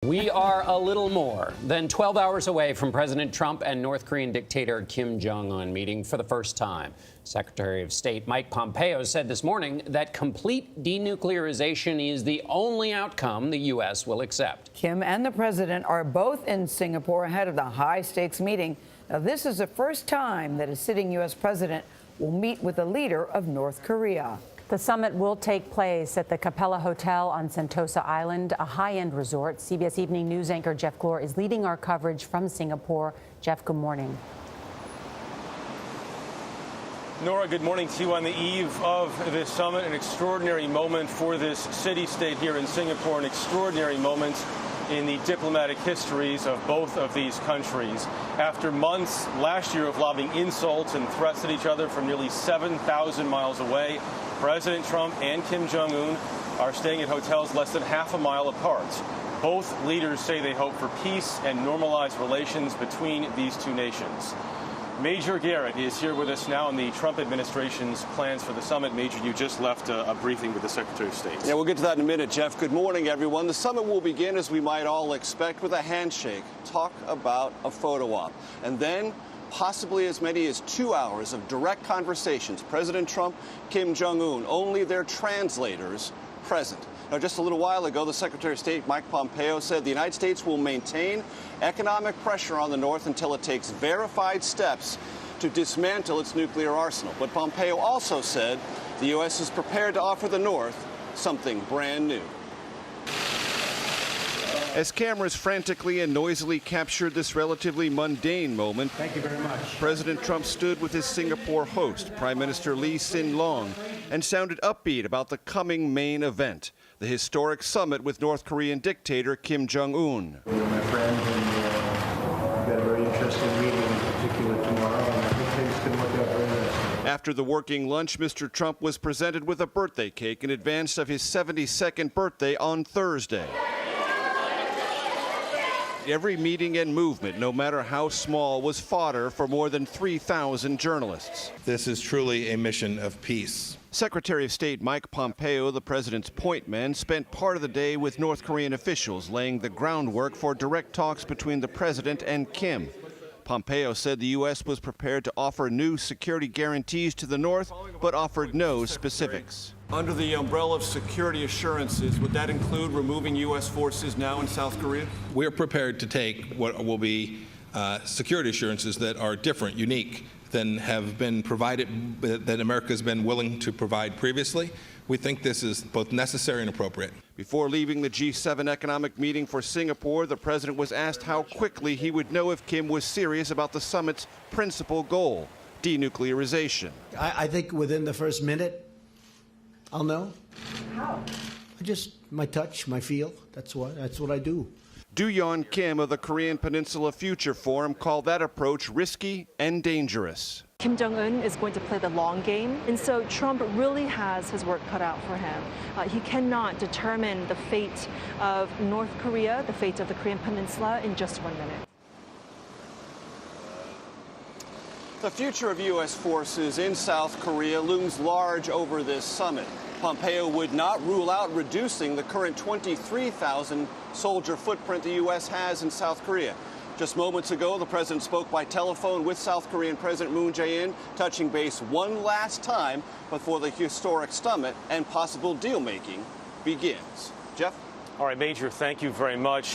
We are a little more than 12 hours away from President Trump and North Korean dictator Kim Jong Un meeting for the first time. Secretary of State Mike Pompeo said this morning that complete denuclearization is the only outcome the U.S. will accept. Kim and the president are both in Singapore ahead of the high-stakes meeting. Now, this is the first time that a sitting U.S. president will meet with the leader of North Korea. The summit will take place at the Capella Hotel on Sentosa Island, a high-end resort. CBS Evening News anchor Jeff Glor is leading our coverage from Singapore. Jeff, good morning. Nora, good morning to you on the eve of this summit. An extraordinary moment for this city-state here in Singapore, an extraordinary moment in the diplomatic histories of both of these countries. After months last year of lobbing insults and threats at each other from nearly 7,000 miles away, President Trump and Kim Jong Un are staying at hotels less than half a mile apart. Both leaders say they hope for peace and normalized relations between these two nations. Major Garrett is here with us now on the Trump administration's plans for the summit. Major, you just left a briefing with the Secretary of State. Yeah, we'll get to that in a minute, Jeff. Good morning, everyone. The summit will begin, as we might all expect, with a handshake. Talk about a photo op. And then possibly as many as 2 hours of direct conversations. President Trump, Kim Jong Un, only their translators present. Now, just a little while ago, the Secretary of State, Mike Pompeo, said the United States will maintain economic pressure on the North until it takes verified steps to dismantle its nuclear arsenal. But Pompeo also said the U.S. is prepared to offer the North something brand new. As cameras frantically and noisily captured this relatively mundane moment, thank you very much. President Trump stood with his Singapore host, Prime Minister Lee Hsien Loong, and sounded upbeat about the coming main event, the historic summit with North Korean dictator Kim Jong Un. You're my friend, and we've got a very interesting meeting, in particular tomorrow, and I think things can work out very nicely. After the working lunch, Mr. Trump was presented with a birthday cake in advance of his 72nd birthday on Thursday. Every meeting and movement, no matter how small, was fodder for more than 3,000 journalists. This is truly a mission of peace. Secretary of State Mike Pompeo, the president's point man, spent part of the day with North Korean officials laying the groundwork for direct talks between the president and Kim. Pompeo said the U.S. was prepared to offer new security guarantees to the North, but offered no specifics. Under the umbrella of security assurances, would that include removing U.S. forces now in South Korea? We're prepared to take what will be security assurances that are different, unique, than have been provided, that America has been willing to provide previously. We think this is both necessary and appropriate. Before leaving the G7 economic meeting for Singapore, the president was asked how quickly he would know if Kim was serious about the summit's principal goal, denuclearization. I think within the first minute, I'll know. How? My touch, my feel. That's what I do. Do-yeon Kim of the Korean Peninsula Future Forum called that approach risky and dangerous. Kim Jong Un is going to play the long game, and so Trump really has his work cut out for him. He cannot determine the fate of North Korea, the fate of the Korean Peninsula, in just 1 minute. The future of U.S. forces in South Korea looms large over this summit. Pompeo would not rule out reducing the current 23,000 soldier footprint the U.S. has in South Korea. Just moments ago, the president spoke by telephone with South Korean President Moon Jae-in, touching base one last time before the historic summit and possible deal-making begins. Jeff? All right, Major, thank you very much.